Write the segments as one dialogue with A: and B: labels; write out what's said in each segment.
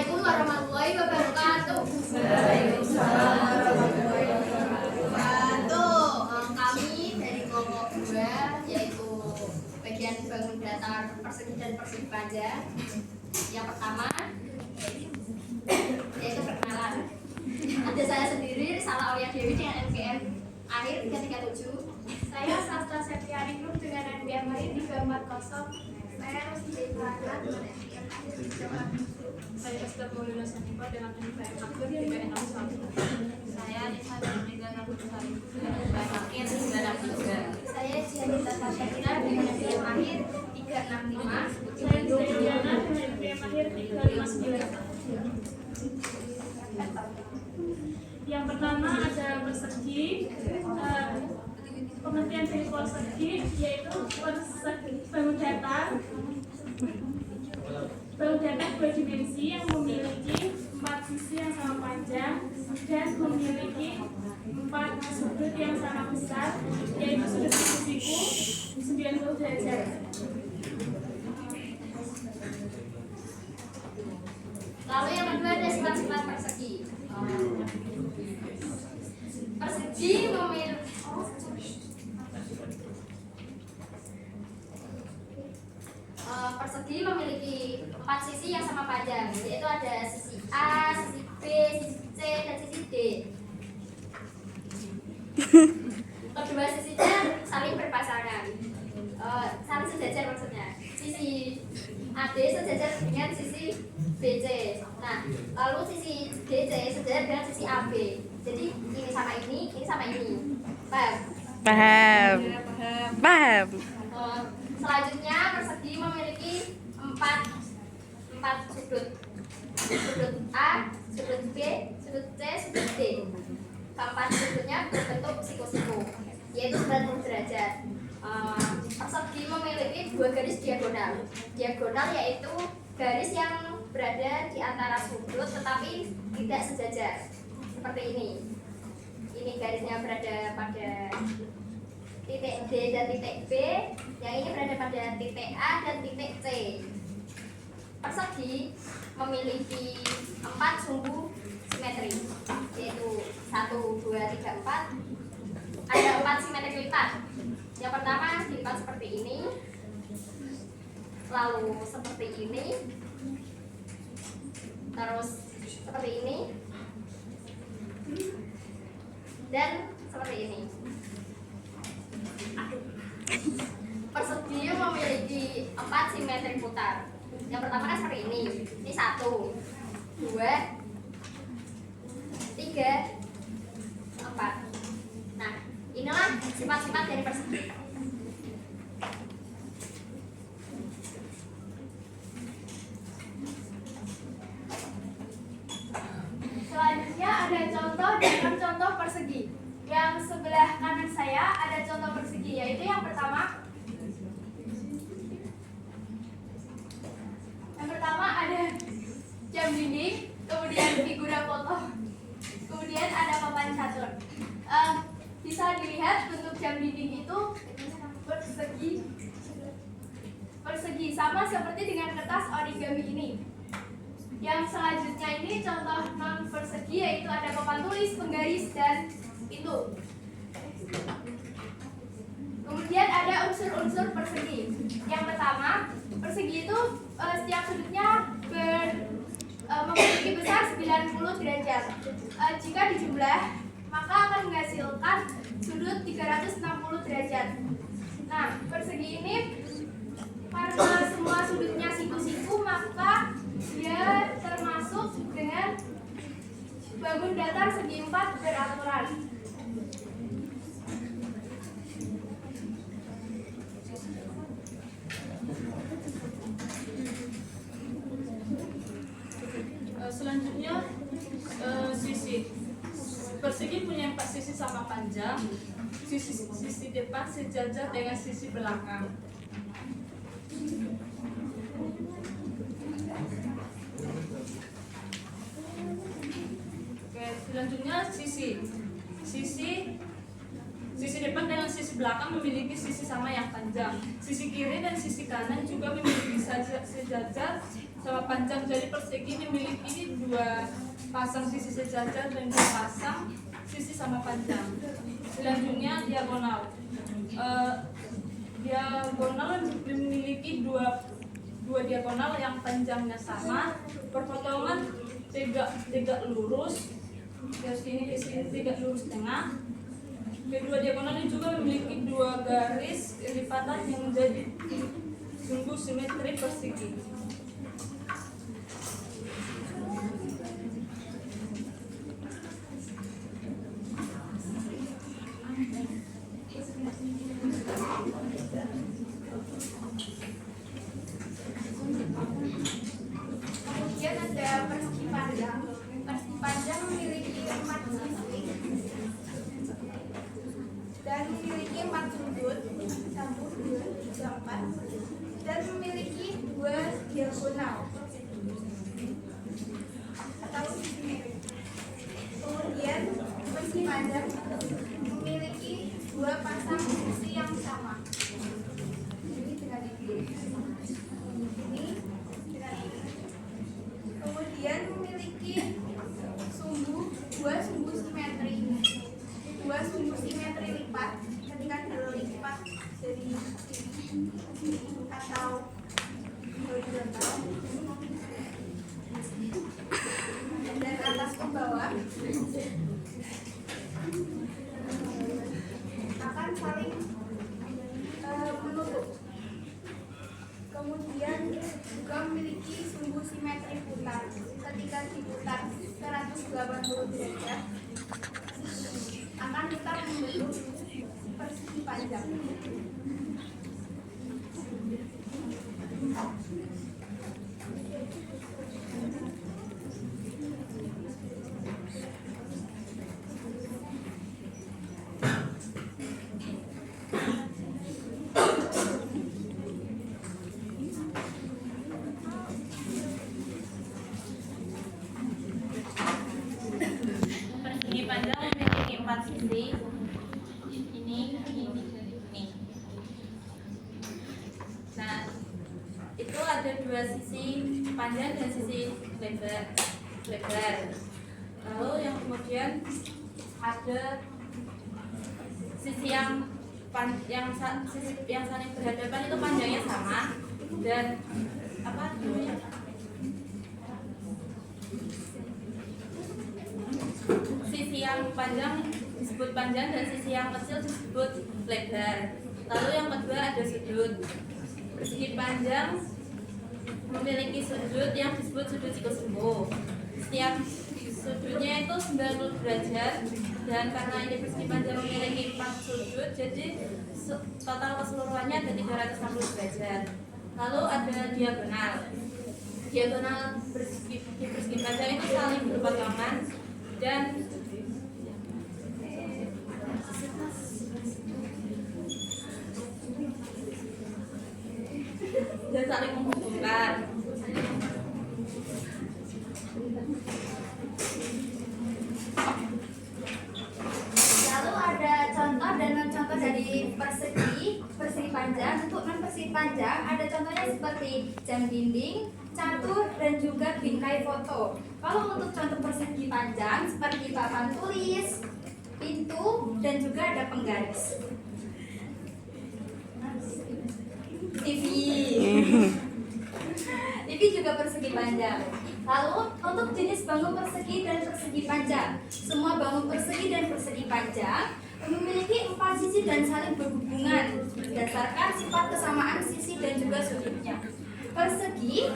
A: Assalamualaikum warahmatullahi wabarakatuh.
B: Waalaikumsalam warahmatullahi wabarakatuh.
A: Kami dari kelompok 2 yaitu bagian bangun datar persegi dan persegi panjang. Yang pertama yaitu perkenalan. Ada saya sendiri, Salah Aulia Dewi dengan NPM akhir 337.
C: Saya Sastra Septiani Group dengan NPM akhir 340. Saya Rusdi Ibrahim dengan NPM akhir 340.
D: Saya Esther Maulina Sanifa dengan NPM akhir 361.
C: Saya Nisa Nurmida Nabusari dengan NPM akhir 363.
A: Saya Cianita Tasya dengan NPM akhir 365.
D: Saya Diana dengan NPM akhir 359. Yang pertama ada persegi. Pengertian dari persegi yaitu bangun datar. Bangun datar 2 dimensi yang memiliki 4 sisi yang sama panjang dan memiliki 4 sudut yang sama besar, yaitu sudut siku 90 derajat.
A: Lalu yang kedua ada sifat-sifat persegi. Persegi memiliki 4 sisi yang sama panjang, yaitu ada sisi A, sisi B, sisi C, dan sisi D. Kedua sisinya saling berpasangan, saling sejajar maksudnya. Sisi AD sejajar dengan sisi BC. Nah, lalu sisi DC sejajar dengan sisi AB. Jadi ini sama ini sama ini. Paham?
B: Paham.
A: Selanjutnya persegi memiliki 4 sudut. Sudut A, sudut B, sudut C, sudut D. Keempat sudutnya berbentuk siku-siku, yaitu 90 derajat. Persegi memiliki 2 garis diagonal. Diagonal yaitu garis yang berada di antara sudut tetapi tidak sejajar. Seperti ini. Ini garisnya berada pada titik D dan titik B, yang ini berada pada titik A dan titik C. Persegi memiliki 4 sumbu simetri, yaitu 1, 2, 3, 4. Ada 4 simetri lipat. Yang pertama dilipat seperti ini, lalu seperti ini, terus seperti ini, dan seperti ini. Persegi memiliki 4 simetri putar. Yang pertama kan seperti ini 1, 2, 3, 4. Nah, inilah sifat-sifat dari persegi.
C: Selanjutnya ada contoh dalam contoh persegi. Yang sebelah kanan saya ada contoh persegi, yaitu yang pertama. Yang pertama ada jam dinding, kemudian figura foto, kemudian ada papan catur. Bisa dilihat bentuk jam dinding itu persegi sama seperti dengan kertas origami ini. Yang selanjutnya ini contoh non persegi, yaitu ada papan tulis, penggaris, dan pintu. Kemudian ada unsur-unsur persegi. Yang pertama, persegi itu setiap sudutnya memiliki besar 90 derajat. Jika dijumlah, maka akan menghasilkan sudut 360 derajat. Nah, persegi ini karena semua sudutnya siku-siku, maka dia termasuk dengan bangun datar segi 4 beraturan.
D: Selanjutnya sisi. Persegi punya 4 sisi sama panjang. Sisi depan sejajar dengan sisi belakang. Oke, selanjutnya sisi depan dengan sisi belakang memiliki sisi sama yang panjang. Sisi kiri dan sisi kanan juga memiliki sejajar
E: sama panjang. Jadi persegi memiliki dua pasang sisi sejajar dan dua pasang sisi sama panjang. Selanjutnya diagonal. Diagonal memiliki dua diagonal yang panjangnya sama, perpotongan tegak lurus. Di sini tegak lurus tengah. Kedua diagonal ini juga memiliki dua garis lipatan yang menjadi sungguh simetri persegi.
C: Kemudian ada persegi panjang. Persegi panjang memiliki 4 sisi dan memiliki 4 sudut, 1, 2, 3, 4, dan memiliki 2 diagonal atau simetri. Kemudian persegi panjang memiliki 2 pasang sisi yang sama. Ini dengan ini dengan ini. Kemudian memiliki dua sumbu simetri lipat ketika dilipat dari sini atau horizontal dan atas ke bawah akan saling menutup. Kemudian juga memiliki sumbu simetri putar. Ketika diputar 180 derajat akan putar membentuk persegi panjang.
B: Persegi panjang memiliki 4 sisi. Ini. Nah, itu ada 2 sisi panjang dan sisi lebar. Lalu yang kemudian ada sisi yang saling berhadapan itu panjangnya sama dan apa namanya? Sisi yang panjang disebut panjang dan sisi yang kecil disebut lebar. Lalu yang kedua ada sudut. Persegi panjang memiliki sudut yang disebut sudut siku-siku. Setiap sudutnya itu 90 derajat dan karena ini persegi panjang memiliki 4 sudut, jadi total keseluruhannya ada 360 derajat. Lalu ada diagonal. Diagonal persegi panjang itu saling berpotongan dan saling menghubungkan.
A: Lalu ada contoh dan non-contoh dari persegi panjang. Untuk non-persegi panjang ada contohnya seperti jam dinding, catur, dan juga bingkai foto. Kalau untuk contoh persegi panjang seperti papan tulis, pintu, dan juga ada penggaris. TV juga persegi panjang. Lalu untuk jenis bangun persegi dan persegi panjang, semua bangun persegi dan persegi panjang memiliki 4 sisi dan saling berhubungan berdasarkan sifat kesamaan sisi dan juga sudutnya. Persegi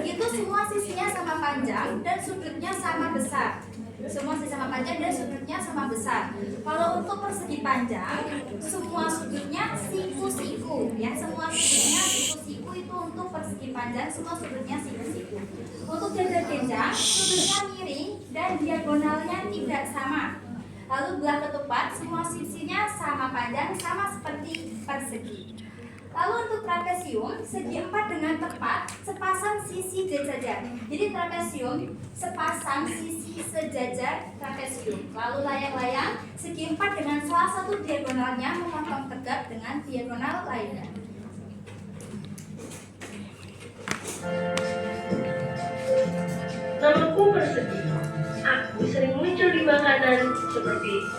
A: itu semua sisinya sama panjang dan sudutnya sama besar. Semua sisi sama panjang dan sudutnya sama besar. Kalau untuk persegi panjang, semua sudutnya siku-siku, ya. Semua sudutnya siku-siku itu untuk persegi panjang, semua sudutnya siku-siku. Untuk jajar-jenjang, sudutnya miring dan diagonalnya tidak sama. Lalu belah ketupat, semua sisinya sama panjang, sama seperti persegi. Lalu untuk trapesium, segi 4 dengan tepat sepasang sisi sejajar. Jadi trapesium sepasang sisi sejajar trapesium. Lalu layang-layang, segi 4 dengan salah satu diagonalnya memotong tegak dengan diagonal lainnya.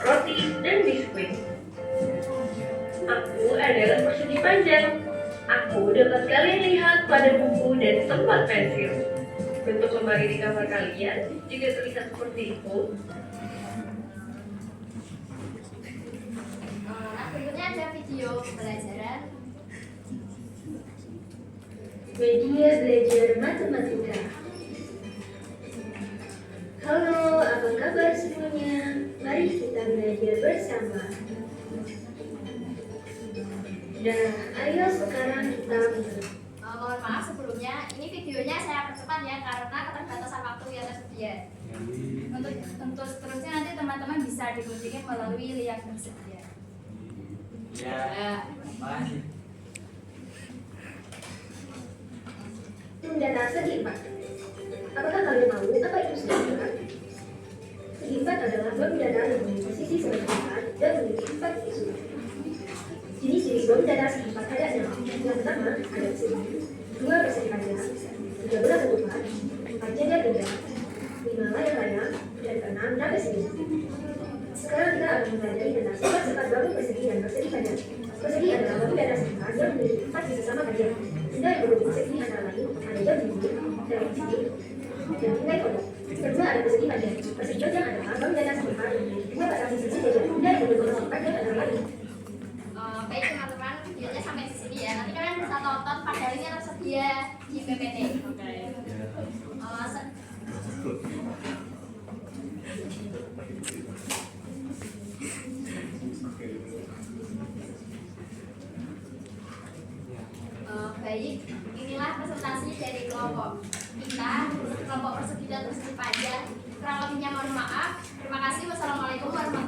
F: roti, dan biskuit. Aku adalah persegi panjang. Aku dapat kalian lihat pada buku dan tempat pensil. Bentuk lemari di kamar kalian juga terlihat seperti itu.
A: Nah, berikutnya ada video pembelajaran.
F: Media belajar matematika. Halo, apa kabar semuanya? Mari kita belajar bersama. Nah, ayo sekarang kita
A: Mohon maaf sebelumnya, ini videonya saya percepat ya karena keterbatasan waktu yang tersedia. Untuk seterusnya nanti teman-teman bisa dikunjungi melalui link yang tersedia.
G: Ya, makasih.
F: data segi 4. Apakah kalian tahu apa itu segi 4? Segi 4 adalah bom data yang memiliki sisi sebagai 4 dan memiliki 4 titik sudut. Jenis-jenis bom data segi 4 ada 6. Yang pertama ada persegi, 2 persegi panjang, 3 belah bentuk 4 janda beda, 5 layang-layang, dan 6 trapesi. Sekarang kita akan mempelajari tentang sifat-sifat bangun persegi dan persegi panjang. Persegi adalah bangun data segi 4 yang memiliki 4 sisi sama panjang. Benda yang berhubung persegi antara lain ada jam dinding, dalam sisi, dan tingkai kodok. Kedua ada persegi panjang. Persegi panjang adalah bangun data segi 4 yang memiliki 2 pasang sisi sejajar. Benda yang berhubung persegi panjang antara lain.
A: Baik teman-teman, videonya sampai di sini ya. Nanti kalian bisa tonton pada link yang tersedia di PPT. Baik, inilah presentasi dari kelompok kita, kelompok persegi dan persegi panjang. Kurang lebihnya mohon maaf. Terima kasih. Wassalamualaikum warahmatullahi wabarakatuh.